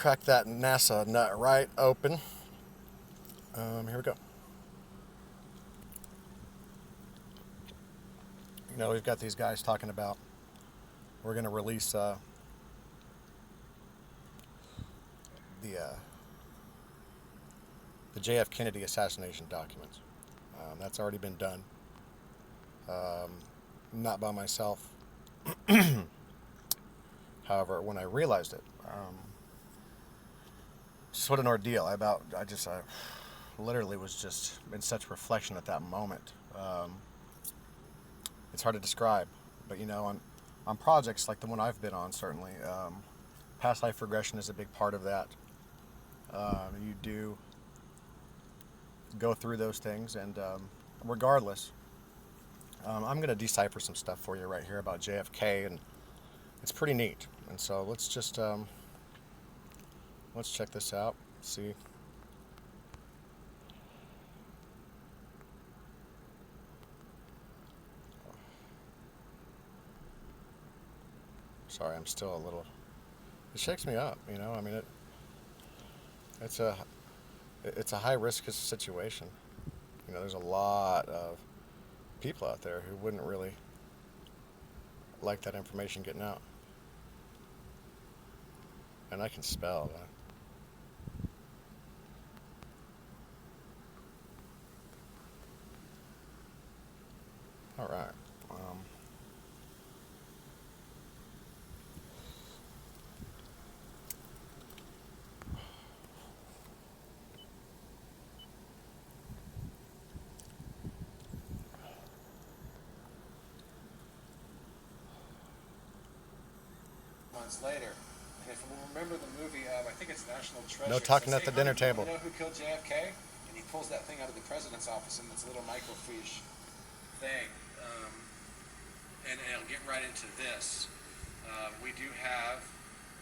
crack that NASA nut right open. Here we go. We've got these guys talking about we're going to release the uh, the JF Kennedy assassination documents. That's already been done. Not by myself. However, when I realized it, just what an ordeal. I literally was just in such reflection at that moment. It's hard to describe, but on projects like the one I've been on, certainly, past life regression is a big part of that. You do go through those things, and regardless, I'm going to decipher some stuff for you right here about JFK, and it's pretty neat. And so let's just let's check this out. See. Sorry, I'm still a little. It shakes me up, I mean, it's a high risk situation. There's a lot of people out there who wouldn't really like that information getting out. And I can spell. All right. Months later. And if you remember the movie, I think it's National Treasure. No talking at the dinner table. You know who killed JFK? And he pulls that thing out of the president's office in this little microfiche thing. And I'll get right into this. We do have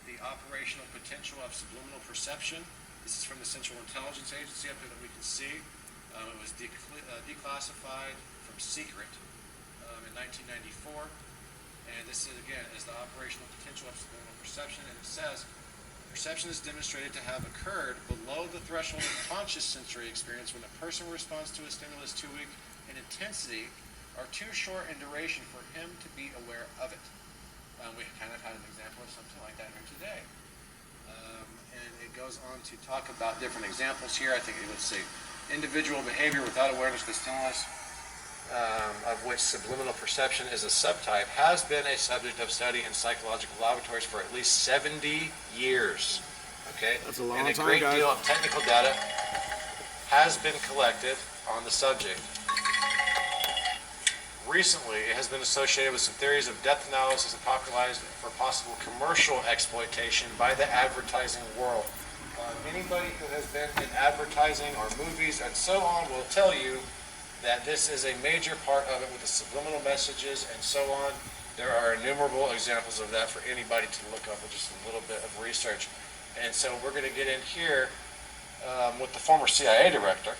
the operational potential of subliminal perception. This is from the Central Intelligence Agency up here that we can see. It was declassified from secret in 1994. And this is, again, is the operational potential of subliminal perception. And it says, perception is demonstrated to have occurred below the threshold of conscious sensory experience when a person responds to a stimulus too weak in intensity or too short in duration for him to be aware of it. We kind of had an example of something like that here today. And it goes on to talk about different examples here. I think it would say individual behavior without awareness of the stimulus, of which subliminal perception is a subtype, has been a subject of study in psychological laboratories for at least 70 years. Okay? That's a long time, time, and a great guys. deal of technical data has been collected on the subject. Recently, it has been associated with some theories of depth analysis and popularized for possible commercial exploitation by the advertising world. Anybody who has been in advertising or movies and so on will tell you that this is a major part of it with the subliminal messages and so on. There are innumerable examples of that for anybody to look up with just a little bit of research. And so we're going to get in here with the former CIA director.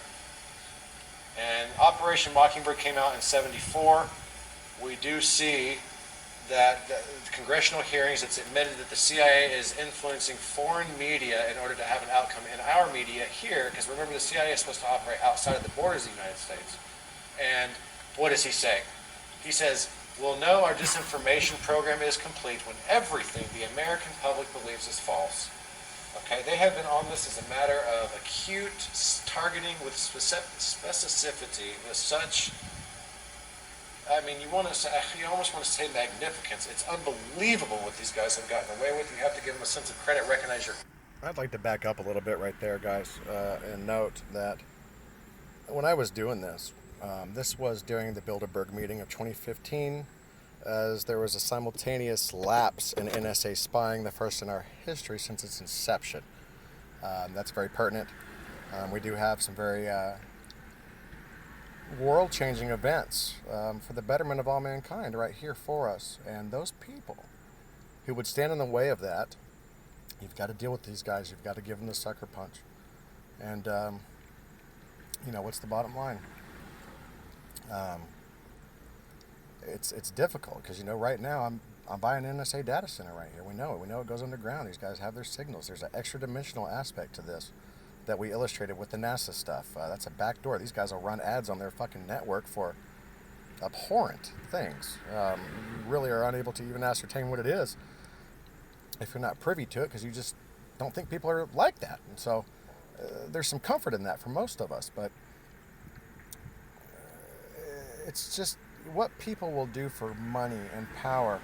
And Operation Mockingbird came out in '74. We do see that the congressional hearings, it's admitted that the CIA is influencing foreign media in order to have an outcome in our media here, because remember the CIA is supposed to operate outside of the borders of the United States. And what does he say? He says, we'll know our disinformation program is complete when everything the American public believes is false. Okay, they have been on this as a matter of acute targeting with specificity, with such, I mean, you almost want to say magnificence. It's unbelievable what these guys have gotten away with. You have to give them a sense of credit, recognize your... I'd like to back up a little bit right there, guys, and note that when I was doing this, this was during the Bilderberg meeting of 2015, as there was a simultaneous lapse in NSA spying, the first in our history since its inception. That's very pertinent. We do have some very world-changing events for the betterment of all mankind right here for us. And those people who would stand in the way of that, you've got to deal with these guys. You've got to give them the sucker punch. And, what's the bottom line? It's difficult because right now I'm buying an NSA data center right here. We know it. We know it goes underground. These guys have their signals. There's an extra dimensional aspect to this that we illustrated with the NASA stuff. That's a backdoor. These guys will run ads on their fucking network for abhorrent things. You really are unable to even ascertain what it is if you're not privy to it, because you just don't think people are like that. And so there's some comfort in that for most of us, but it's just what people will do for money and power.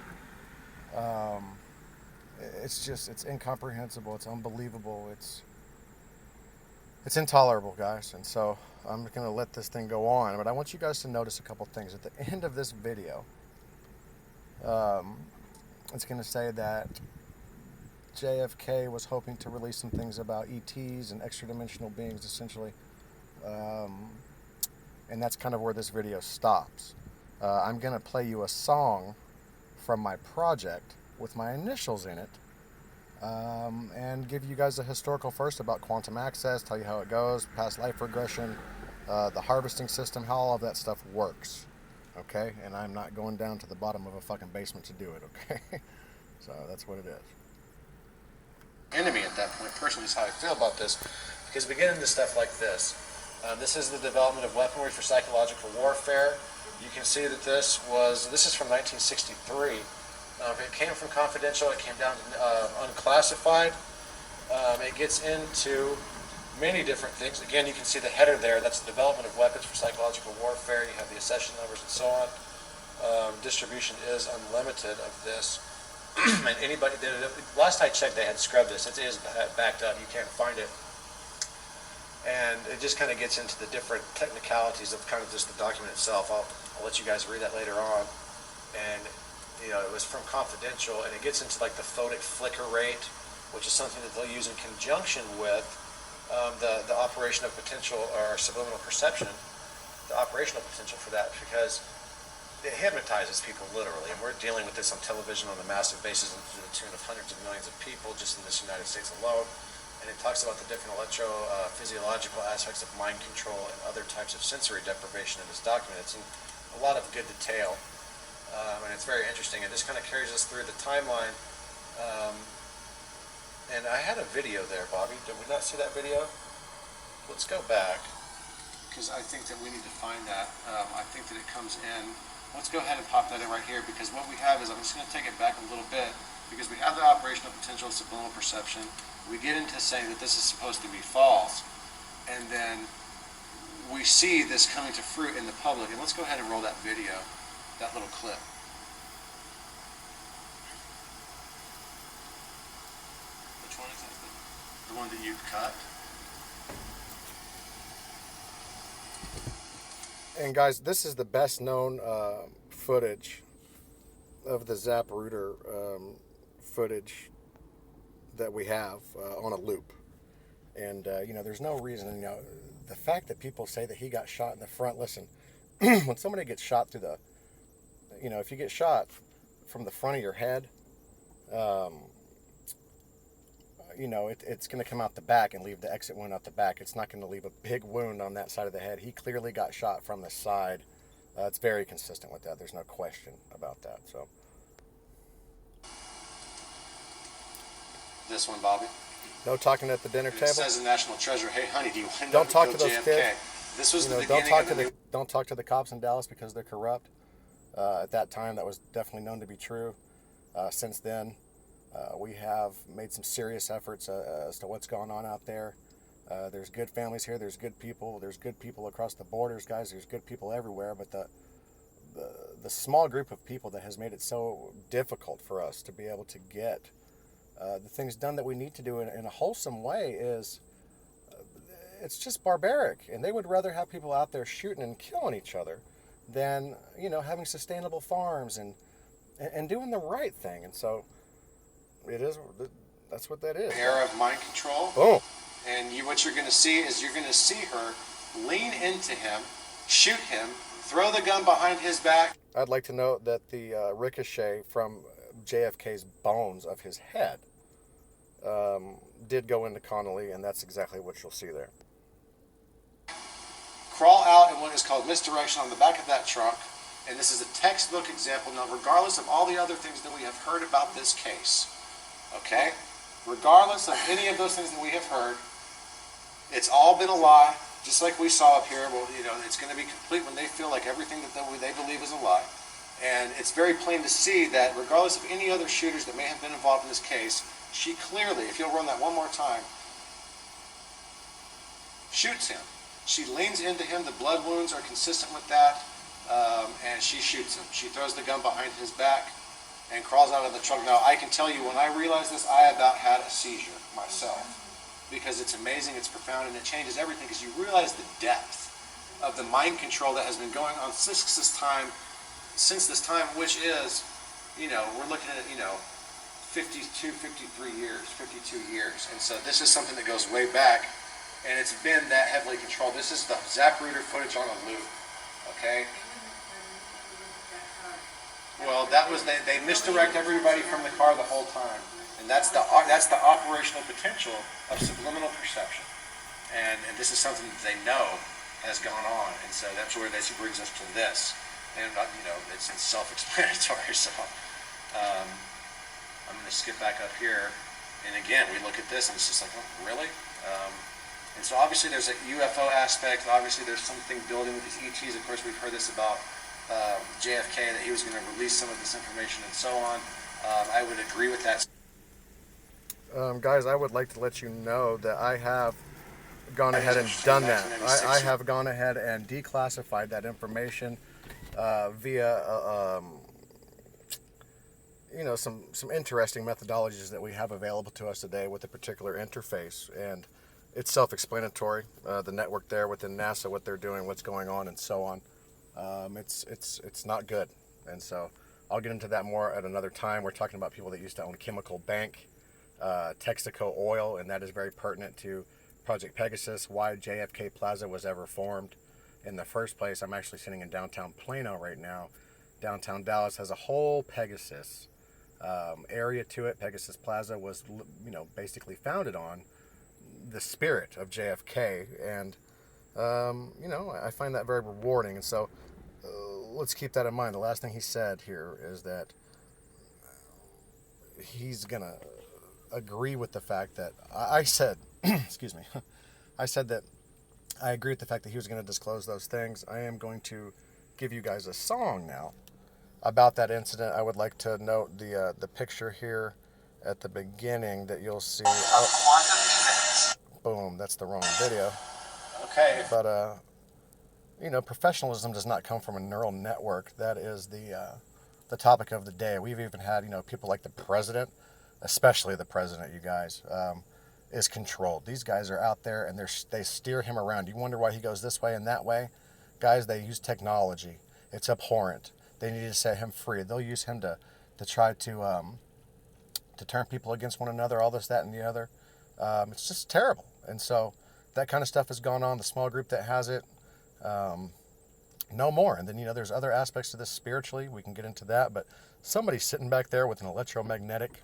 It's incomprehensible. It's unbelievable. It's intolerable, guys. And so I'm going to let this thing go on, but I want you guys to notice a couple things. At the end of this video, it's going to say that JFK was hoping to release some things about ETs and extra-dimensional beings, essentially. And that's kind of where this video stops. I'm going to play you a song from my project with my initials in it, and give you guys a historical first about quantum access, tell you how it goes, past life regression, the harvesting system, how all of that stuff works. Okay? And I'm not going down to the bottom of a fucking basement to do it, okay? So that's what it is. Enemy at that point, personally, is how I feel about this, because we get into stuff like this. This is the development of weaponry for psychological warfare. You can see that this is from 1963. It came from confidential, it came down to unclassified. It gets into many different things. Again, you can see the header there. That's the development of weapons for psychological warfare. You have the accession numbers and so on. Distribution is unlimited of this. And anybody did it. Last I checked, they had scrubbed this. It is backed up. You can't find it. And it just kind of gets into the different technicalities of kind of just the document itself. I'll let you guys read that later on. And it was from confidential, and it gets into like the photic flicker rate, which is something that they'll use in conjunction with the operation of potential or subliminal perception, the operational potential for that, because it hypnotizes people literally, and we're dealing with this on television on a massive basis to the tune of hundreds of millions of people just in this United States alone. And it talks about the different electrophysiological aspects of mind control and other types of sensory deprivation in this document. It's in a lot of good detail, and it's very interesting. And this kind of carries us through the timeline. And I had a video there, Bobby. Did we not see that video? Let's go back, because I think that we need to find that. I think that it comes in. Let's go ahead and pop that in right here, because what we have is, I'm just going to take it back a little bit, because we have the operational potential of subliminal perception. We get into saying that this is supposed to be false, and then we see this coming to fruit in the public. And let's go ahead and roll that video, that little clip. Which one is it? The one that you cut? And guys, this is the best known footage of the Zapruder footage that we have on a loop. And there's no reason, the fact that people say that he got shot in the front, listen, when somebody gets shot through the, if you get shot from the front of your head, it's going to come out the back and leave the exit wound out the back. It's not going to leave a big wound on that side of the head. He clearly got shot from the side. It's very consistent with that. There's no question about that. So This one, Bobby. no talking at the dinner table. It says in National Treasure, "Hey, honey, do you want to know Don't who talk to killed those JFK?" kids. This was the beginning of don't talk to the cops in Dallas because they're corrupt. At that time, that was definitely known to be true. Since then, we have made some serious efforts as to what's going on out there. There's good families here. There's good people. There's good people across the borders, guys. There's good people everywhere. But the small group of people that has made it so difficult for us to be able to get the things done that we need to do in a wholesome way is it's just barbaric. And they would rather have people out there shooting and killing each other than having sustainable farms and doing the right thing. And so it is. That's what that is. Era of mind control. Oh. And what you're going to see is you're going to see her lean into him, shoot him, throw the gun behind his back. I'd like to note that the ricochet from JFK's bones of his head did go into Connolly, and that's exactly what you'll see there. Crawl out in what is called misdirection on the back of that truck, And this is a textbook example now, regardless of all the other things that we have heard about this case. Okay? Regardless of any of those things that we have heard, it's all been a lie, just like we saw up here. Well, it's going to be complete when they feel like everything that they believe is a lie. And it's very plain to see that regardless of any other shooters that may have been involved in this case, she clearly, if you'll run that one more time, shoots him. She leans into him. The blood wounds are consistent with that. And she shoots him. She throws the gun behind his back and crawls out of the truck. Now, I can tell you, when I realized this, I about had a seizure myself, because it's amazing, it's profound, and it changes everything, because you realize the depth of the mind control that has been going on since this time, which is, we're looking at, 52 years. And so this is something that goes way back, and it's been that heavily controlled. This is the Zapruder footage on a loop, okay? Well, that was, they misdirect everybody from the car the whole time. And that's the operational potential of subliminal perception. And this is something that they know has gone on. And so that's where this brings us to this. And, it's self-explanatory. So I'm going to skip back up here. And again, we look at this and it's just like, oh, really? And so obviously there's a UFO aspect. Obviously there's something building with these ETs. Of course, we've heard this about JFK, that he was going to release some of this information and so on. I would agree with that. Guys, I would like to let you know that I have gone ahead and done that. I have gone ahead and declassified that information via some interesting methodologies that we have available to us today with a particular interface, and it's self-explanatory. The network there within NASA, what they're doing, what's going on, and so on. It's not good, and so I'll get into that more at another time. We're talking about people that used to own Chemical Bank, Texaco Oil, and that is very pertinent to Project Pegasus, why JFK Plaza was ever formed in the first place. I'm actually sitting in downtown Plano right now. Downtown Dallas has a whole Pegasus area to it. Pegasus Plaza was, basically founded on the spirit of JFK, and I find that very rewarding. And so let's keep that in mind. The last thing he said here is that he's going to agree with the fact that I said, excuse me, I said that I agree with the fact that he was going to disclose those things. I am going to give you guys a song now about that incident. I would like to note the picture here at the beginning that you'll see. Oh, boom, that's the wrong video. Okay. But professionalism does not come from a neural network. That is the topic of the day. We've even had people like the president, especially the president, you guys, is controlled. These guys are out there and they steer him around. You wonder why he goes this way and that way? Guys, they use technology. It's abhorrent. They need to set him free. They'll use him to try to turn people against one another, all this, that, and the other. It's just terrible. And so that kind of stuff has gone on. The small group that has it, no more. And then, there's other aspects to this spiritually. We can get into that. But somebody's sitting back there with an electromagnetic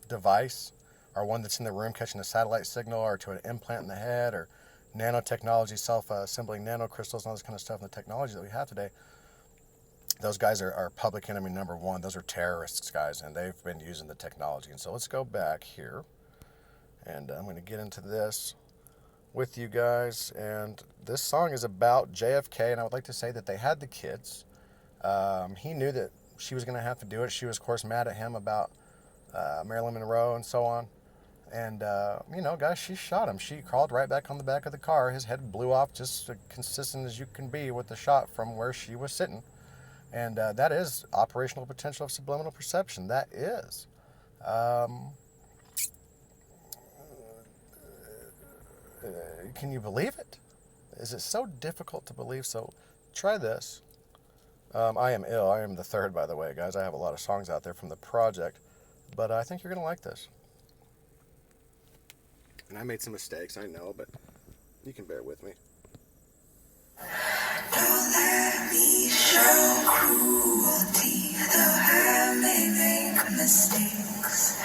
device, or one that's in the room catching a satellite signal, or to an implant in the head, or nanotechnology, self-assembling nanocrystals, and all this kind of stuff, and the technology that we have today. Those guys are public enemy number one. Those are terrorists, guys, and they've been using the technology. And so let's go back here, and I'm going to get into this with you guys. And this song is about JFK, and I would like to say that they had the kids. He knew that she was going to have to do it. She was, of course, mad at him about Marilyn Monroe and so on. And, guys, she shot him. She crawled right back on the back of the car. His head blew off, just consistent as you can be with the shot from where she was sitting. And that is operational potential of subliminal perception. That is. Can you believe it? Is it so difficult to believe? So try this. I am ill. I am the third, by the way, guys. I have a lot of songs out there from the project. But I think you're going to like this. And I made some mistakes, I know, but you can bear with me. Don't let me show cruelty, though I may make mistakes.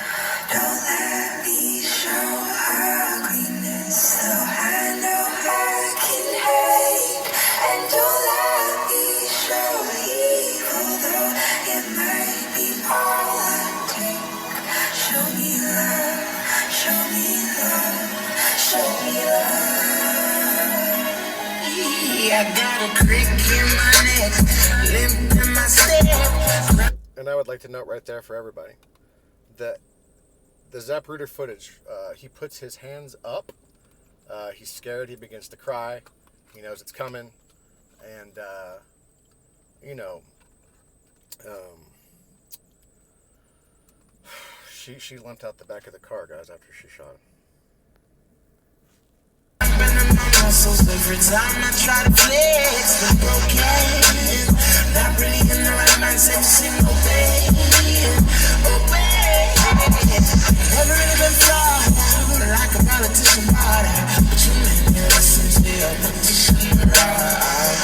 Don't let me show ugliness, though I know I can hate. And don't let me I got a crick in my neck, limp in my step. And I would like to note right there for everybody that the Zapruder footage, he puts his hands up. He's scared. He begins to cry. He knows it's coming. And, you know, she limped out the back of the car, guys, after she shot him. Every time I try to flex, the broken, not really in the right mindset to see no pain. Never really been far, like a politician body, but you made me listen to your politician right.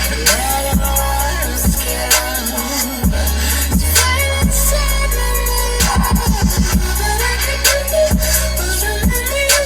And now I know I'm scared of. It's right inside my life, but I can do this, but remember you.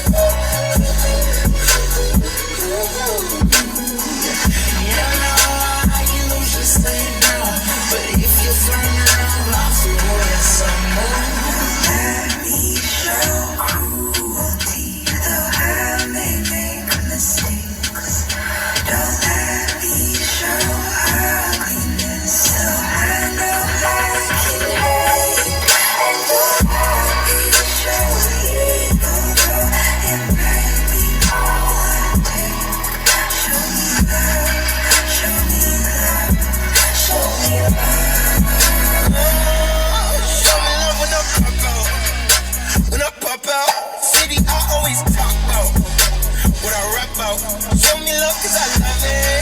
Show me love cause I love it,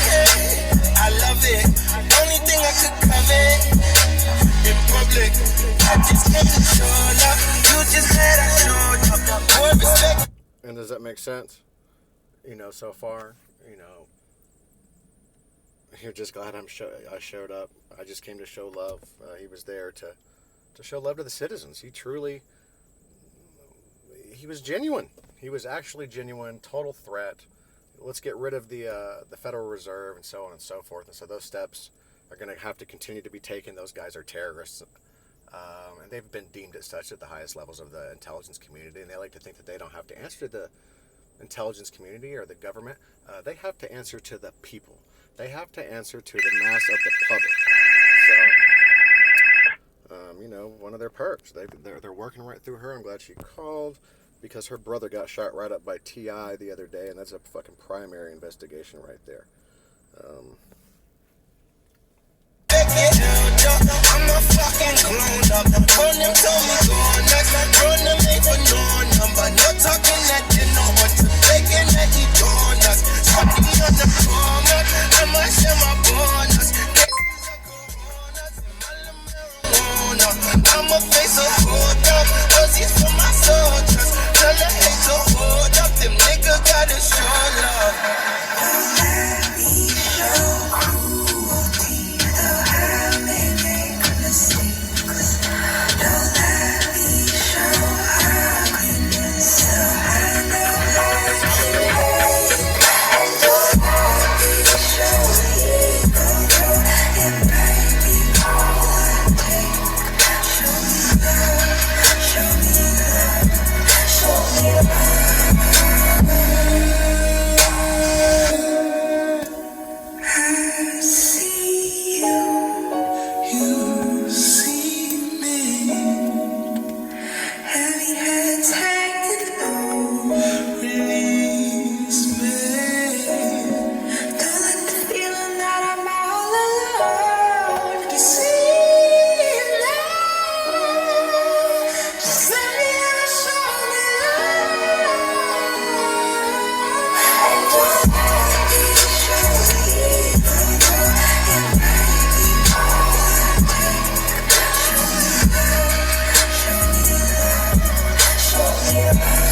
I love it. Only thing I could covet in public. I just came to show love. You just said I showed up. More respect. And does that make sense? You know, so far, you know, you're just glad I showed up. I just came to show love. He was there to show love to the citizens. He was genuine. He was actually genuine, total threat. Let's get rid of the Federal Reserve and so on and so forth. And so those steps are going to have to continue to be taken. Those guys are terrorists. And they've been deemed as such at the highest levels of the intelligence community. And they like to think that they don't have to answer to the intelligence community or the government. They have to answer to the people. They have to answer to the mass of the public. So, you know, one of their perks. They're working right through her. I'm glad she called, because her brother got shot right up by T.I. the other day, and that's a fucking primary investigation right there. I'm a fucking clone up. Phone them told me go next. Run them ain't for no number. No talking that you know what to taking that you donuts. Somebody on the corner. I might share my bonus. I'ma face a hold up. Rosie's for my soldiers. Tell the hate to hold up. Them niggas gotta show love. Don't let me show cruelty. Though I may make mistakes. Don't let me show ugliness. Though I know I can hate. And don't let me show evil. Though it might be politics. Show me love. Show me love. Show me love. I see you, you see me. Heavy heads hanging low, release me. Don't let the feeling that I'm all alone deceive me. Just let me have, show me love. And don't let me show evil, though it might be politics. Show me love, show me love, show me love.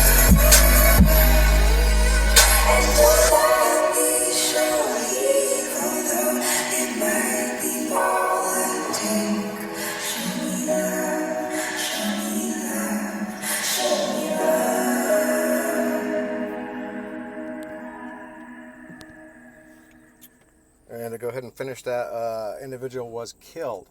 And don't let me show evil, though it might be politics. Show me love, show me love, show me love. And to go ahead and finish that, individual was killed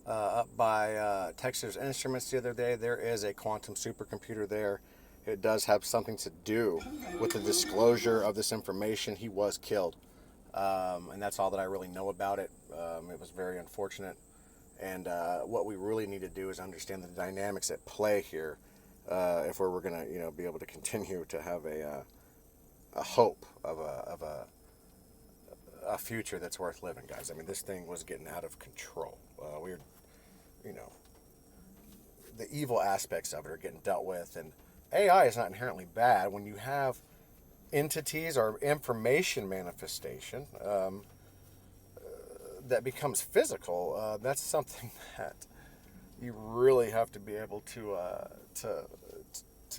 up by Texas Instruments the other day. There is a quantum supercomputer there. It does have something to do with the disclosure of this information. He was killed. And that's all that I really know about it. It was very unfortunate. And what we really need to do is understand the dynamics at play here, if we're going to, be able to continue to have a hope of a future that's worth living, guys. I mean, this thing was getting out of control. We're, you know, the evil aspects of it are getting dealt with, and AI is not inherently bad when you have entities or information manifestation that becomes physical. That's something that you really have to be able to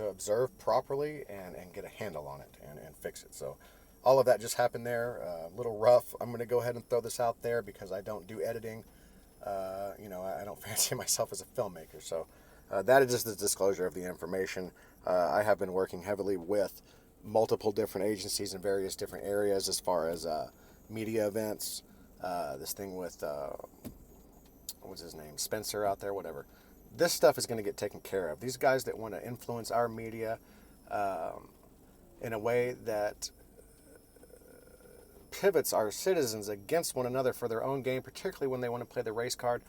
observe properly and get a handle on it and fix it. So all of that just happened there. A little rough. I'm going to go ahead and throw this out there because I don't do editing. I don't fancy myself as a filmmaker. So that is just the disclosure of the information. I have been working heavily with multiple different agencies in various different areas as far as media events. This thing with, what's his name, Spencer out there, whatever. This stuff is going to get taken care of. These guys that want to influence our media in a way that pivots our citizens against one another for their own gain, particularly when they want to play the race card.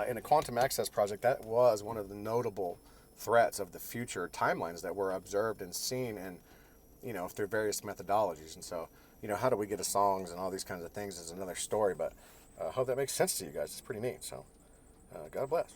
In a quantum access project, that was one of the notable threats of the future timelines that were observed and seen, and through various methodologies. And so, how do we get to songs and all these kinds of things is another story. But I hope that makes sense to you guys. It's pretty neat. So, God bless.